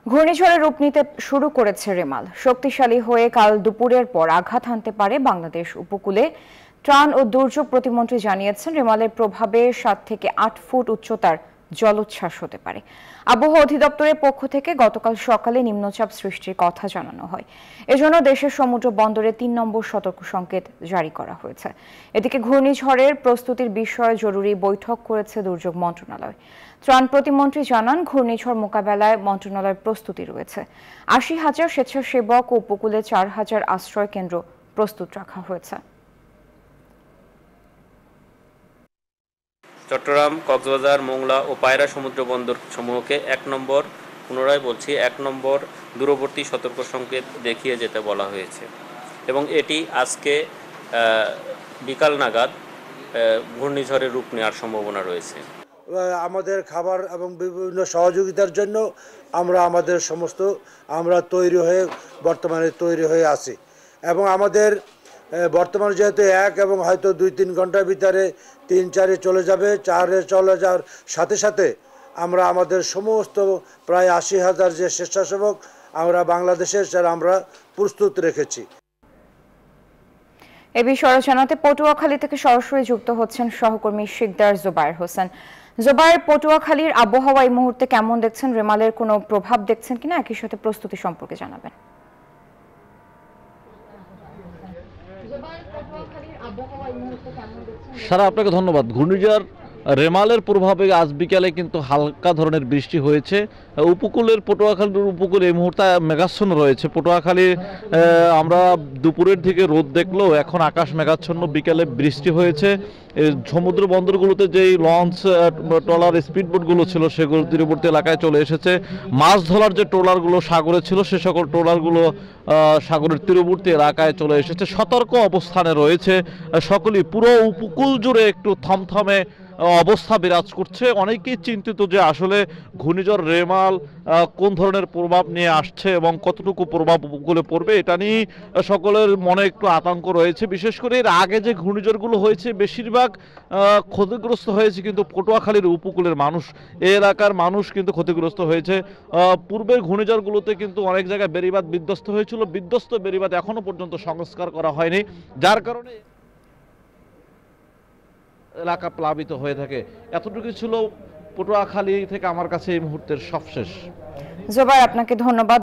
ঘূর্ণিঝড়ের রূপ নিতে শুরু করেছে রেমাল। শক্তিশালী হয়ে কাল দুপুরের পর আঘাত হানতে পারে বাংলাদেশ উপকূলে। ত্রাণ ও দুর্যোগ প্রতিমন্ত্রী জানিয়েছেন, রেমালের প্রভাবে 7 থেকে 8 ফুট উচ্চতার জলোচ্ছ্বাস হতে পারে। আবহাওয়া অধিদপ্তরের পক্ষ থেকে গতকাল সকালে নিম্নচাপ সৃষ্টির কথা জানানো হয়। এজন্য দেশের সমুদ্র বন্দরে 3 নম্বর সতর্ক সংকেত জারি করা হয়েছে। এদিকে ঘূর্ণিঝড়ের প্রস্তুতির বিষয়ে জরুরি বৈঠক করেছে দুর্যোগ মন্ত্রণালয়। ত্রাণ প্রতিমন্ত্রী জানান, ঘূর্ণিঝড় মোকাবেলায় মন্ত্রণালয়ের প্রস্তুতি রয়েছে। 80,000 স্বেচ্ছাসেবক ও উপকূলে 4,000 আশ্রয় কেন্দ্র প্রস্তুত রাখা হয়েছে। চট্টগ্রাম, কক্সবাজার, মোংলা ও পায়রা সমুদ্র বন্দর সমূহকে 1 নম্বর, পুনরায় বলছি 1 নম্বর দূরবর্তী সতর্ক সংকেত দেখিয়ে যেতে বলা হয়েছে এবং এটি আজকে বিকাল নাগাদ ঘূর্ণিঝড়ের রূপ নেওয়ার সম্ভাবনা রয়েছে। আমাদের খাবার এবং বিভিন্ন সহযোগিতার জন্য আমরা বর্তমানে তৈরি হয়ে আছি এবং আমাদের বর্তমানে যেহেতু 1 এবং হয়তো 2-3 ঘন্টার ভিতরে 3-4-এ চলে যাবে। 4-এ চলে যাওয়ার সাথে সাথে আমরা আমাদের সমস্ত প্রায় 80,000 যে স্বেচ্ছাসেবক বাংলাদেশের আমরা প্রস্তুত রেখেছি। এ বিষয়ে জানাতে পটুয়াখালী থেকে সরাসরি যুক্ত হচ্ছেন সহকর্মী শিকদার জোবায়ের হোসেন। জোবায়ের, পটুয়াখালীর আবহাওয়া এই মুহূর্তে কেমন দেখছেন? রেমালের কোনো প্রভাব দেখছেন কিনা, একই সাথে প্রস্তুতি সম্পর্কে জানাবেন। সারা, আপনাকে ধন্যবাদ। ঘূর্ণিঝড় রেমালের প্রভাবে আজ বিকালে কিন্তু হালকা ধরনের বৃষ্টি হয়েছে। পটুয়াখালীর উপকূলে এই মুহূর্তে মেঘাচ্ছন্ন রয়েছে। পটুয়াখালী আমরা দুপুরের দিকে রোদ দেখলেও এখন আকাশ মেঘাচ্ছন্ন। বিকালে বৃষ্টি হয়েছে। সমুদ্র বন্দরগুলোতে যেই লঞ্চ, ট্রলার, স্পিডবোটগুলো ছিল সেগুলো তীরবর্তী এলাকায় চলে এসেছে। মাছ ধরার যে ট্রলারগুলো সাগরে ছিল সে সকল ট্রলারগুলো সাগরের তীরবর্তী এলাকায় চলে এসেছে। সতর্ক অবস্থানে রয়েছে সকলেই। পুরো উপকূল জুড়ে একটু থমথমে অবস্থা বিরাজ করছে। অনেকেই চিন্তিত যে আসলে ঘূর্ণিঝড় রেমাল কোন ধরনের প্রভাব নিয়ে আসছে এবং কতটুকু প্রভাব উপকূলে পড়বে, এটা নিয়ে সকলের মনে একটু আতঙ্ক রয়েছে। বিশেষ করে এর আগে যে ঘূর্ণিঝড়গুলো হয়েছে বেশিরভাগ ক্ষতিগ্রস্ত হয়েছে কিন্তু পটুয়াখালীর উপকূলের মানুষ, এই এলাকার মানুষ কিন্তু ক্ষতিগ্রস্ত হয়েছে। পূর্বের ঘূর্ণিঝড়গুলোতে কিন্তু অনেক জায়গায় বেড়িবাঁধ বিধ্বস্ত হয়েছিল। বিধ্বস্ত বেড়িবাঁধ এখনো পর্যন্ত সংস্কার করা হয়নি, যার কারণে এলাকা প্লাবিত হয়ে থাকে। এতটুকু ছিল পটুয়াখালী থেকে আমার কাছে এই মুহূর্তের সবশেষ। জোবায়ের, আপনাকে ধন্যবাদ।